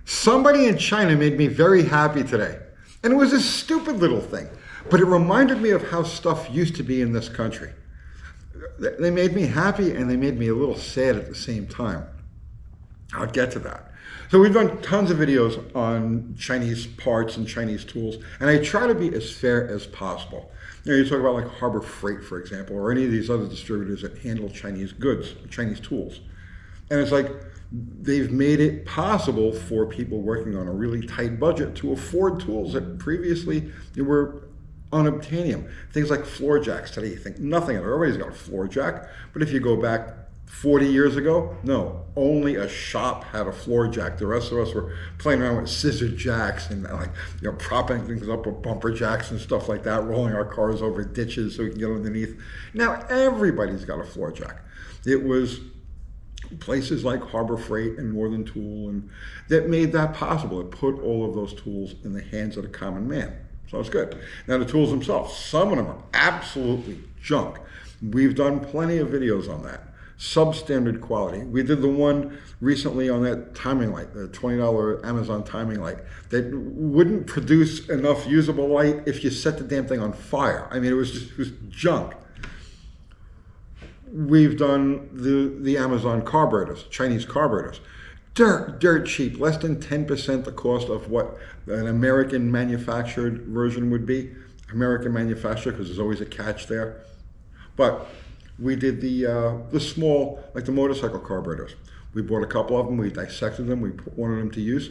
Somebody in China made me very happy today. And it was a stupid little thing, but it reminded me of how stuff used to be in this country. They made me happy and they made me a little sad at the same time. I'll get to that. So we've done tons of videos on Chinese parts and Chinese tools, and I try to be as fair as possible. You talk about like Harbor Freight, for example, or any of these other distributors that handle Chinese goods, Chinese tools. And it's like, they've made it possible for people working on a really tight budget to afford tools that previously were unobtainium. Things like floor jacks today, you think nothing of it. Everybody's got a floor jack, but if you go back 40 years ago, no, only a shop had a floor jack. The rest of us were playing around with scissor jacks and propping things up with bumper jacks and stuff like that, rolling our cars over ditches so we can get underneath. Now everybody's got a floor jack. It was places like Harbor Freight and Northern Tool and that made that possible. It put all of those tools in the hands of the common man. So it's good. Now the tools themselves, some of them are absolutely junk. We've done plenty of videos on that. Substandard quality. We did the one recently on that timing light, the $20 Amazon timing light, that wouldn't produce enough usable light if you set the damn thing on fire. I mean, it was junk. We've done the Amazon carburetors, Chinese carburetors. Dirt cheap, less than 10% the cost of what an American manufactured version would be. American manufacturer, because there's always a catch there. But we did the small, like the motorcycle carburetors. We bought a couple of them, we dissected them, we put one of them to use.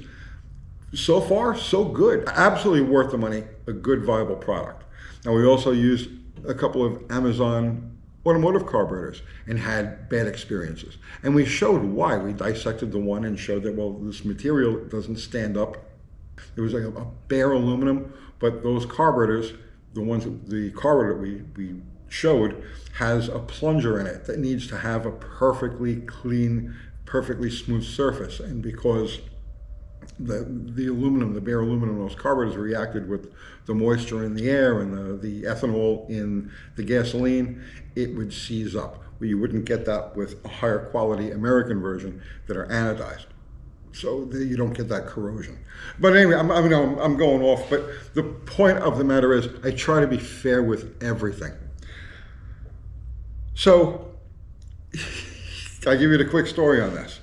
So far, so good. Absolutely worth the money, a good, viable product. Now we also used a couple of Amazon automotive carburetors and had bad experiences. And we showed why. We dissected the one and showed that, well, this material doesn't stand up. It was like a bare aluminum, but those carburetors, the carburetor we showed, has a plunger in it that needs to have a perfectly clean, perfectly smooth surface. And because the aluminum, the bare aluminum, those carburetors reacted with the moisture in the air and the ethanol in the gasoline, it would seize up. Well, you wouldn't get that with a higher quality American version that are anodized. So you don't get that corrosion. But anyway, I'm going off, but the point of the matter is I try to be fair with everything. So I'll give you the quick story on this.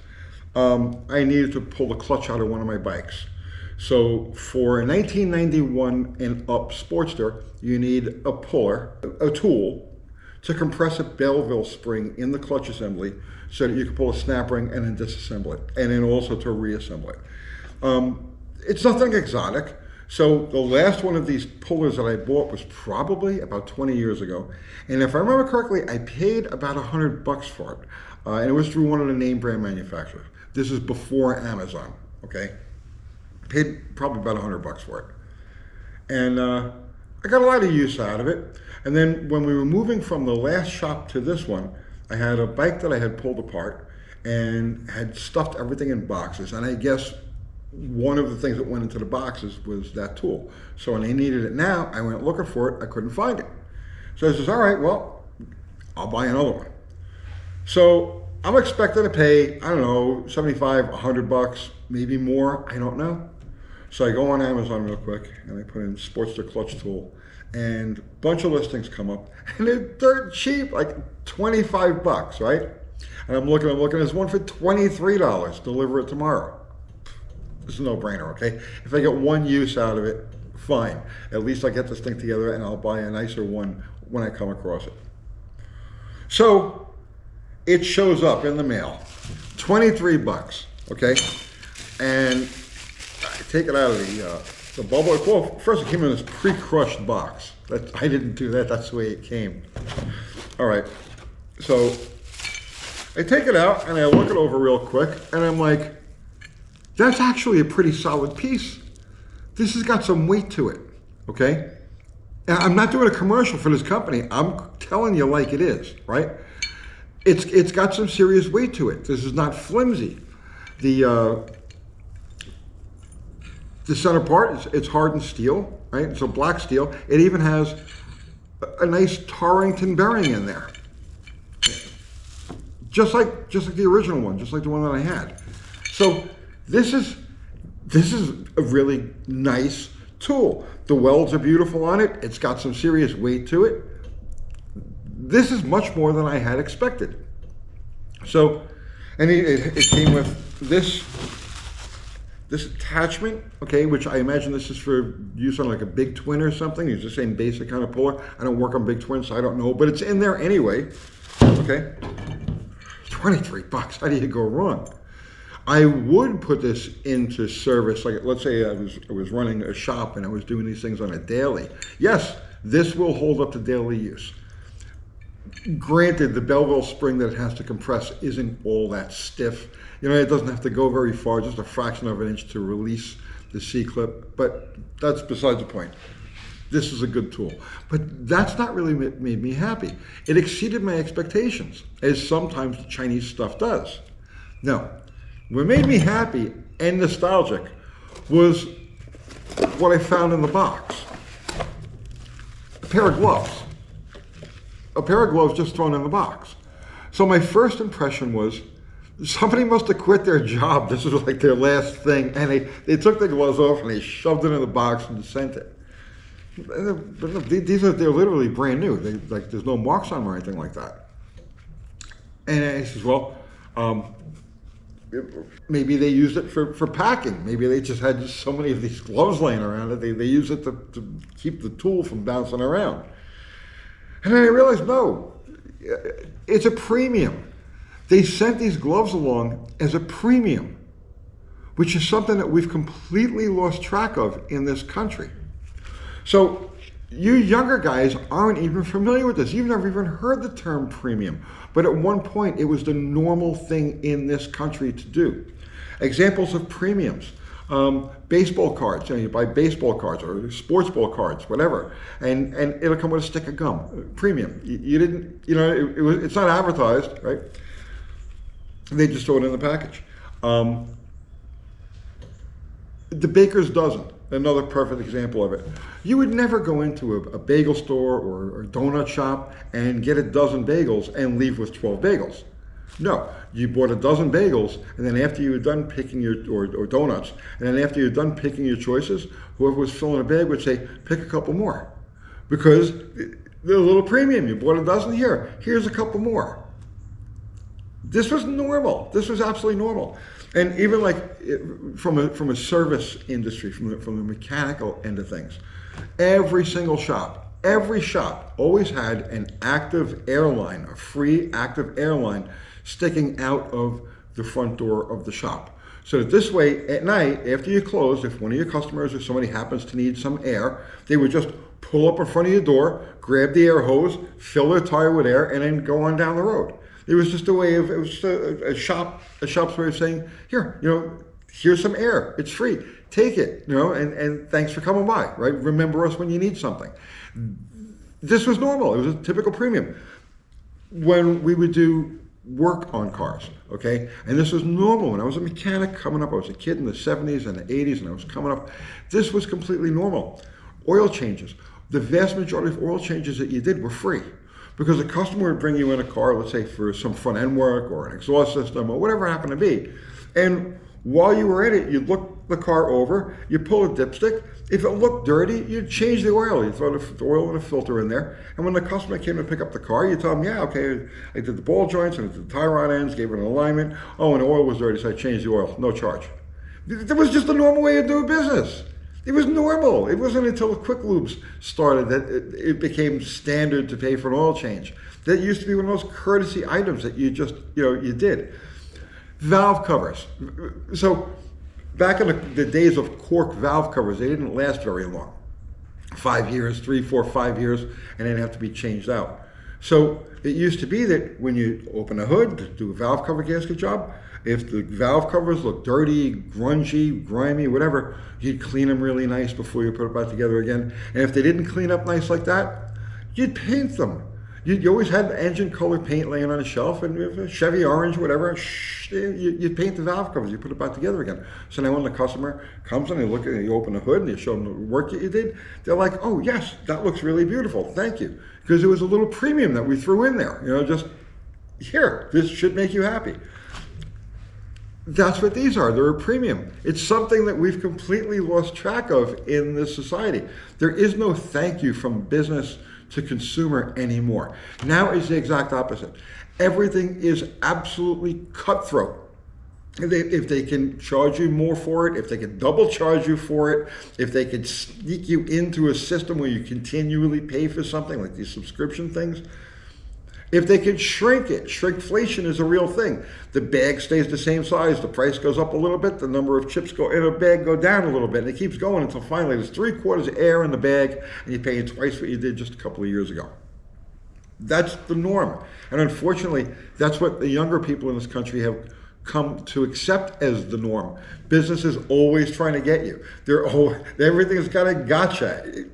I needed to pull the clutch out of one of my bikes. So for a 1991 and up Sportster, you need a puller, a tool, to compress a Belleville spring in the clutch assembly so that you can pull a snap ring and then disassemble it, and then also to reassemble it. It's nothing exotic. So the last one of these pullers that I bought was probably about 20 years ago. And if I remember correctly, I paid about $100 for it. And it was through one of the name brand manufacturers. This is before Amazon, okay? Paid probably about $100 for it. And I got a lot of use out of it. And then when we were moving from the last shop to this one, I had a bike that I had pulled apart and had stuffed everything in boxes. And I guess one of the things that went into the boxes was that tool. So when I needed it now, I went looking for it, I couldn't find it. So I says, all right, well, I'll buy another one. So I'm expecting to pay, I don't know, 75, $100, maybe more, I don't know. So I go on Amazon real quick and I put in Sportster clutch tool, and a bunch of listings come up and they're dirt cheap, like 25 bucks, right? And I'm looking, there's one for $23, deliver it tomorrow. It's a no-brainer, okay? If I get one use out of it, fine. At least I get this thing together and I'll buy a nicer one when I come across it. So it shows up in the mail, 23 bucks, okay? And I take it out of the bubble. Well, first it came in this pre-crushed box. I didn't do that, that's the way it came. All right, so I take it out and I look it over real quick and I'm like, that's actually a pretty solid piece. This has got some weight to it, okay? And I'm not doing a commercial for this company. I'm telling you like it is, right? It's got some serious weight to it. This is not flimsy. The center part, it's hardened steel, right? It's a black steel. It even has a nice Torrington bearing in there. Just like the original one, just like the one that I had. So this is This is a really nice tool. The welds are beautiful on it. It's got some serious weight to it. This is much more than I had expected. So, and it came with this attachment, okay, which I imagine this is for use on like a big twin or something. It's the same basic kind of puller. I don't work on big twins, so I don't know, but it's in there anyway, okay? 23 bucks, how do you go wrong? I would put this into service, like let's say I was running a shop and I was doing these things on a daily. Yes, this will hold up to daily use. Granted, the Belleville spring that it has to compress isn't all that stiff. You know, it doesn't have to go very far, just a fraction of an inch to release the C-clip, but that's besides the point. This is a good tool. But that's not really made me happy. It exceeded my expectations, as sometimes the Chinese stuff does. Now, what made me happy and nostalgic was what I found in the box. A pair of gloves. A pair of gloves just thrown in the box. So my first impression was, somebody must have quit their job. This was like their last thing. And they took the gloves off and they shoved it in the box and sent it. But they're literally brand new. Like there's no marks on them or anything like that. And he says, well, maybe they used it for packing. Maybe they just had so many of these gloves laying around that they use it to keep the tool from bouncing around. And then I realized, no, it's a premium. They sent these gloves along as a premium, which is something that we've completely lost track of in this country. So you younger guys aren't even familiar with this. You've never even heard the term premium. But at one point, it was the normal thing in this country to do. Examples of premiums. Baseball cards, you buy baseball cards or sports ball cards, whatever, and it'll come with a stick of gum, premium. You didn't, it's not advertised, right? They just throw it in the package. The baker's dozen, another perfect example of it. You would never go into a bagel store or a donut shop and get a dozen bagels and leave with 12 bagels. No, you bought a dozen bagels, and then after you were done picking or donuts, and then after you're done picking your choices, whoever was filling a bag would say, pick a couple more. Because they're a little premium. You bought a dozen, here's a couple more. This was normal. This was absolutely normal. And even like from a service industry, from the mechanical end of things, every shop always had an active airline, a free active airline sticking out of the front door of the shop. So that this way, at night, after you close, if one of your customers or somebody happens to need some air, they would just pull up in front of your door, grab the air hose, fill their tire with air, and then go on down the road. It was just a way of, it was just a shop's way of saying, here's some air, it's free, take it, and thanks for coming by, right? Remember us when you need something. This was normal, it was a typical premium. When we would do work on cars, okay? And this was normal. When I was a mechanic coming up, I was a kid in the 70s and the 80s, and I was coming up, this was completely normal. Oil changes. The vast majority of oil changes that you did were free, because a customer would bring you in a car, let's say for some front end work or an exhaust system or whatever it happened to be. And while you were at it, you'd look the car over, you pull a dipstick. If it looked dirty, you'd change the oil. You throw the oil and a filter in there. And when the customer came to pick up the car, you tell them, yeah, okay, I did the ball joints and I did the tie rod ends, gave it an alignment. Oh, and the oil was dirty, so I changed the oil. No charge. That was just a normal way of doing business. It was normal. It wasn't until the Quick Lubes started that it became standard to pay for an oil change. That used to be one of those courtesy items that you just, you did. Valve covers. So back in the days of cork valve covers, they didn't last very long. 5 years, 3, 4, 5 years, and then have to be changed out. So it used to be that when you open a hood to do a valve cover gasket job, if the valve covers look dirty, grungy, grimy, whatever, you'd clean them really nice before you put it back together again. And if they didn't clean up nice like that, you'd paint them. You always had engine color paint laying on a shelf, and if a Chevy orange, whatever, you paint the valve covers, you put it back together again. So now when the customer comes in, they look at it, you open the hood and you show them the work that you did, they're like, oh yes, that looks really beautiful, thank you. Because it was a little premium that we threw in there, just here, this should make you happy. That's what these are. They're a premium. It's something that we've completely lost track of in this society. There is no thank you from business to consumer anymore. Now is the exact opposite. Everything is absolutely cutthroat. If they can charge you more for it, if they can double charge you for it, if they can sneak you into a system where you continually pay for something like these subscription things, if they could shrink it, shrinkflation is a real thing. The bag stays the same size, the price goes up a little bit, the number of chips in a bag go down a little bit, and it keeps going until finally there's 3/4 air in the bag, and you're paying twice what you did just a couple of years ago. That's the norm. And unfortunately, that's what the younger people in this country have come to accept as the norm. Business is always trying to get you. Everything's got a gotcha.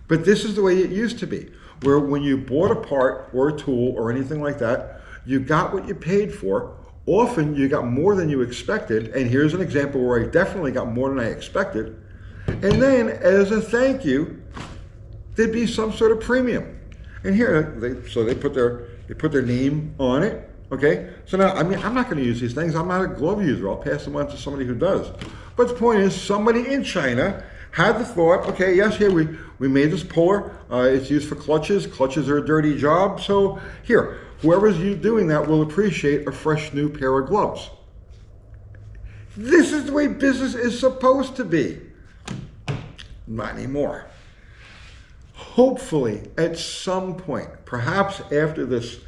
But this is the way it used to be, where when you bought a part or a tool or anything like that, you got what you paid for. Often you got more than you expected, and here's an example where I definitely got more than I expected. And then as a thank you, there'd be some sort of premium. And here, they put their name on it. Okay, so now, I mean, I'm not going to use these things. I'm not a glove user. I'll pass them on to somebody who does. But the point is, somebody in China had the thought, okay, yes, here, we made this puller. It's used for clutches. Clutches are a dirty job. So here, whoever's doing that will appreciate a fresh new pair of gloves. This is the way business is supposed to be. Not anymore. Hopefully, at some point, perhaps after this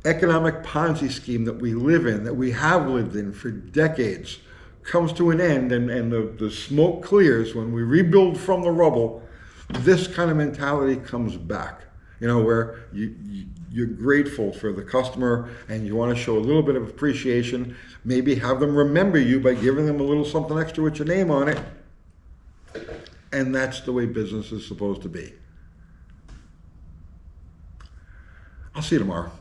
economic Ponzi scheme that we live in, that we have lived in for decades, comes to an end and the smoke clears, when we rebuild from the rubble, this kind of mentality comes back. You know, where you're grateful for the customer and you want to show a little bit of appreciation, maybe have them remember you by giving them a little something extra with your name on it. And that's the way business is supposed to be. I'll see you tomorrow.